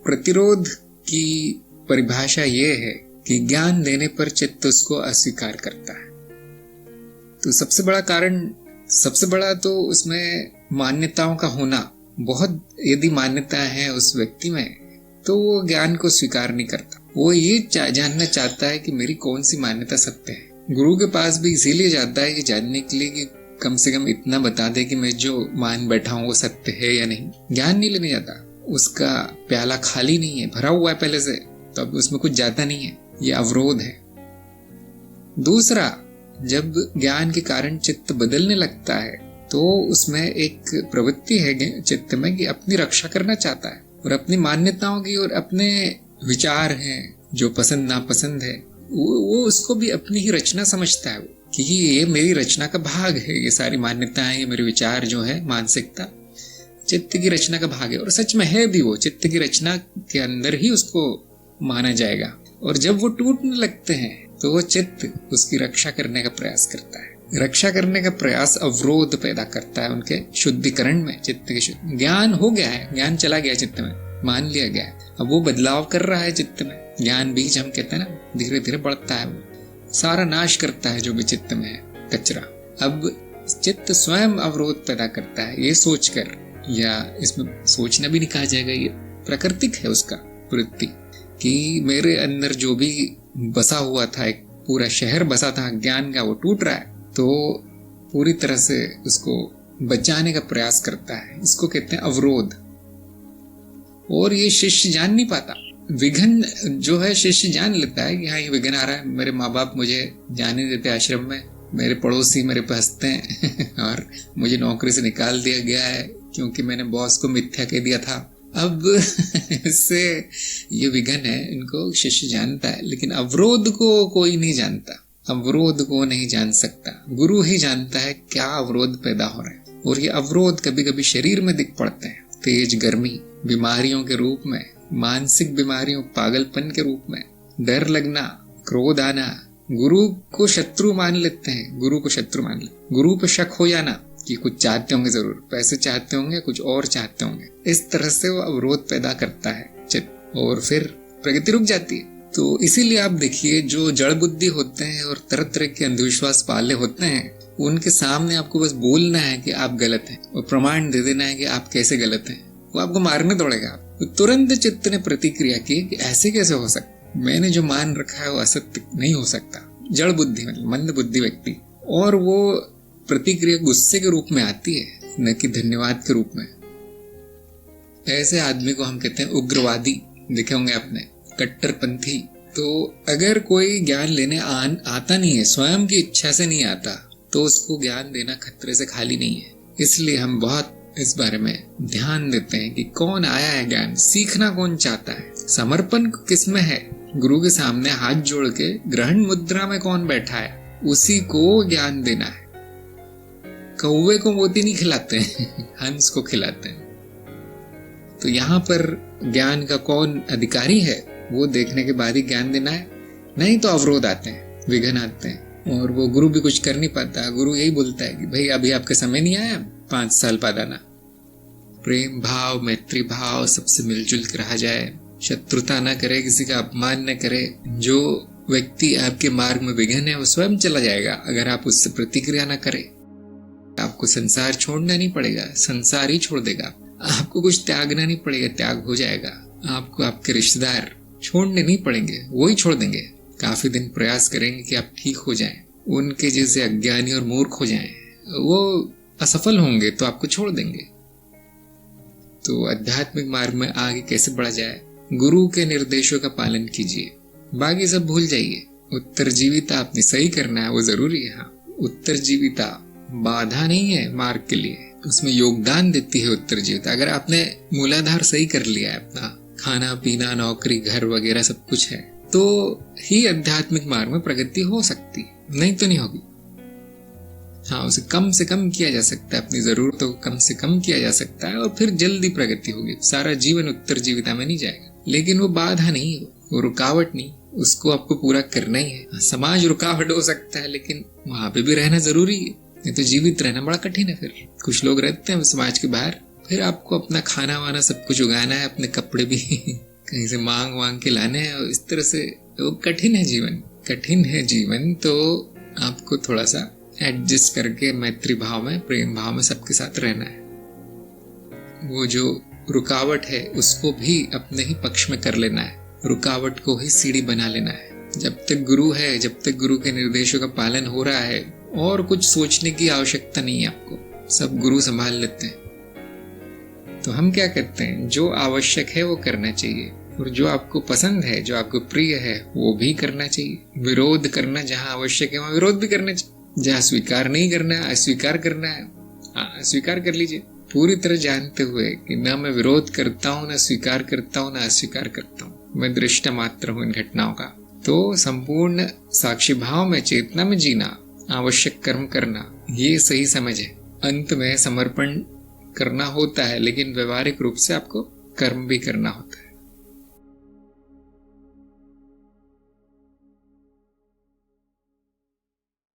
प्रतिरोध की परिभाषा ये है कि ज्ञान देने पर चित्त उसको अस्वीकार करता है। तो सबसे बड़ा तो उसमें मान्यताओं का होना। बहुत यदि मान्यता है उस व्यक्ति में तो वो ज्ञान को स्वीकार नहीं करता। वो ये जानना चाहता है कि मेरी कौन सी मान्यता सत्य है। गुरु के पास भी इसीलिए जाता है कि जानने के लिए कि कम से कम इतना बता दे कि मैं जो मान बैठा हूँ वो सत्य है या नहीं। ज्ञान नहीं लेने जाता, उसका प्याला खाली नहीं है, भरा हुआ है पहले से, तो अब उसमें कुछ जाता नहीं है। ये अवरोध है। दूसरा, जब ज्ञान के कारण चित्त बदलने लगता है तो उसमें एक प्रवृत्ति है चित्त में कि अपनी रक्षा करना चाहता है और अपनी मान्यताओं की और अपने विचार हैं जो पसंद नापसंद है वो उसको भी अपनी ही रचना समझता है कि ये मेरी रचना का भाग है। ये सारी मान्यताएं, ये मेरे विचार जो है, मानसिकता चित्त की रचना का भाग है। और सच में है भी, वो चित्त की रचना के अंदर ही उसको माना जाएगा। और जब वो टूटने लगते हैं तो वो चित्त उसकी रक्षा करने का प्रयास करता है। रक्षा करने का प्रयास अवरोध पैदा करता है उनके शुद्धिकरण में। चित्त के ज्ञान हो गया है, ज्ञान चला गया चित्त में, मान लिया गया है, अब वो बदलाव कर रहा है चित्त में। ज्ञान बीज हम कहते हैं ना, धीरे धीरे बढ़ता है, वो सारा नाश करता है जो भी चित्त में है कचरा। अब चित्त स्वयं अवरोध पैदा करता है, ये सोचकर, या इसमें सोचना भी नहीं कहा जाएगा, ये प्राकृतिक है उसका वृत्ति, कि मेरे अंदर जो भी बसा हुआ था, एक पूरा शहर बसा था ज्ञान का, वो टूट रहा है, तो पूरी तरह से उसको बचाने का प्रयास करता है। इसको कहते हैं अवरोध। और ये शिष्य जान नहीं पाता। विघ्न जो है शिष्य जान लेता है कि हाँ ये विघ्न आ रहा है, मेरे माँ बाप मुझे जाने देते आश्रम में, मेरे पड़ोसी मेरे पे हंसते हैं और मुझे नौकरी से निकाल दिया गया है क्योंकि मैंने बॉस को मिथ्या कह दिया था। अब इससे ये विघ्न है, इनको शिष्य जानता है, लेकिन अवरोध को कोई नहीं जानता। अवरोध को नहीं जान सकता, गुरु ही जानता है क्या अवरोध पैदा हो रहे हैं। और ये अवरोध कभी कभी शरीर में दिख पड़ते हैं, तेज गर्मी, बीमारियों के रूप में, मानसिक बीमारियों, पागलपन के रूप में, डर लगना, क्रोध आना, गुरु को शत्रु मान लेते हैं, गुरु को शत्रु मान लेते, गुरु पे शक हो जाना कि कुछ चाहते होंगे, जरूर पैसे चाहते होंगे, कुछ और चाहते होंगे। इस तरह से वो अवरोध पैदा करता है चित्त, और फिर प्रगति रुक जाती है। तो इसीलिए आप देखिए, जो जड़ बुद्धि होते हैं और तरह तरह के अंधविश्वास पाले होते हैं, उनके सामने आपको बस बोलना है कि आप गलत हैं और प्रमाण दे देना है कि आप कैसे गलत हैं, वो आपको मारने दौड़ेगा। तो तुरंत चित्त ने प्रतिक्रिया की कि ऐसे कैसे हो सकता, मैंने जो मान रखा है वो असत्य नहीं हो सकता। जड़ बुद्धि मतलब मंद बुद्धि व्यक्ति, और वो प्रतिक्रिया गुस्से के रूप में आती है, न कि धन्यवाद के रूप में। ऐसे आदमी को हम कहते हैं उग्रवादी। देखे होंगे आपने, कट्टरपंथी। तो अगर कोई ज्ञान लेने आता नहीं है, स्वयं की इच्छा से नहीं आता, तो उसको ज्ञान देना खतरे से खाली नहीं है। इसलिए हम बहुत इस बारे में ध्यान देते हैं कि कौन आया है ज्ञान, सीखना कौन चाहता है, समर्पण किस में है, गुरु के सामने हाथ जोड़ के ग्रहण मुद्रा में कौन बैठा है, उसी को ज्ञान देना है। कौवे को मोती नहीं खिलाते हैं, हंस को खिलाते हैं। तो यहाँ पर ज्ञान का कौन अधिकारी है वो देखने के बाद ही ज्ञान देना है, नहीं तो अवरोध आते हैं, विघ्न आते हैं, और वो गुरु भी कुछ कर नहीं पाता। गुरु यही बोलता है कि भाई अभी आपका समय नहीं आया, 5 साल बाद आना। प्रेम भाव, मैत्री भाव, सबसे मिलजुल कर रहा जाए, शत्रुता न करे, किसी का अपमान न करे। जो व्यक्ति आपके मार्ग में विघ्न है वो स्वयं चला जाएगा अगर आप उससे प्रतिक्रिया न करें। आपको संसार छोड़ना नहीं पड़ेगा, संसार ही छोड़ देगा। आपको कुछ त्यागना नहीं पड़ेगा, त्याग हो जाएगा। आपको आपके रिश्तेदार छोड़ने नहीं पड़ेंगे, वो ही छोड़ देंगे। काफी दिन प्रयास करेंगे कि आप ठीक हो जाएं, उनके जैसे अज्ञानी और मूर्ख हो जाएं, वो असफल होंगे तो आपको छोड़ देंगे। तो आध्यात्मिक मार्ग में आगे कैसे बढ़ा जाए, गुरु के निर्देशों का पालन कीजिए, बाकी सब भूल जाइए। उत्तरजीविता अपनी सही करना है, वो जरूरी है। हाँ, उत्तरजीविता बाधा नहीं है मार्ग के लिए, उसमें योगदान देती है उत्तरजीविता। अगर आपने मूलाधार सही कर लिया है, अपना खाना पीना, नौकरी, घर वगैरह सब कुछ है, तो ही आध्यात्मिक मार्ग में प्रगति हो सकती, नहीं तो नहीं होगी। हाँ, उसे कम से कम किया जा सकता है, अपनी जरूरतों को कम से कम किया जा सकता है, और फिर जल्दी प्रगति होगी। सारा जीवन उत्तरजीविता में नहीं जाएगा, लेकिन वो बाधा नहीं है, वो रुकावट नहीं, उसको आपको पूरा करना ही है। समाज रुकावट हो सकता है, लेकिन वहां पे भी रहना जरूरी है, नहीं तो जीवित रहना बड़ा कठिन है। फिर कुछ लोग रहते हैं समाज के बाहर, फिर आपको अपना खाना वाना सब कुछ उगाना है, अपने कपड़े भी कहीं से मांग के लाने हैं, और इस तरह से वो कठिन है जीवन। तो आपको थोड़ा सा एडजस्ट करके मैत्री भाव में, प्रेम भाव में सबके साथ रहना है। वो जो रुकावट है उसको भी अपने ही पक्ष में कर लेना है, रुकावट को ही सीढ़ी बना लेना है। जब तक गुरु है, जब तक गुरु के निर्देशों का पालन हो रहा है, और कुछ सोचने की आवश्यकता नहीं है आपको, सब गुरु संभाल लेते हैं। तो हम क्या करते हैं, जो आवश्यक है वो करना चाहिए, और जो आपको पसंद है, जो आपको प्रिय है, वो भी करना चाहिए। विरोध करना जहाँ आवश्यक है वहाँ विरोध भी करना चाहिए। जहाँ स्वीकार नहीं करना है, अस्वीकार करना है, अस्वीकार कर लीजिए, पूरी तरह जानते हुए कि ना मैं विरोध करता हूँ, ना स्वीकार करता हूँ, ना अस्वीकार करता हूँ, मैं दृष्टा मात्र हूँ इन घटनाओं का। तो संपूर्ण साक्षी भाव में, चेतना में जीना, आवश्यक कर्म करना, ये सही समझ है। अंत में समर्पण करना होता है, लेकिन व्यवहारिक रूप से आपको कर्म भी करना होता है।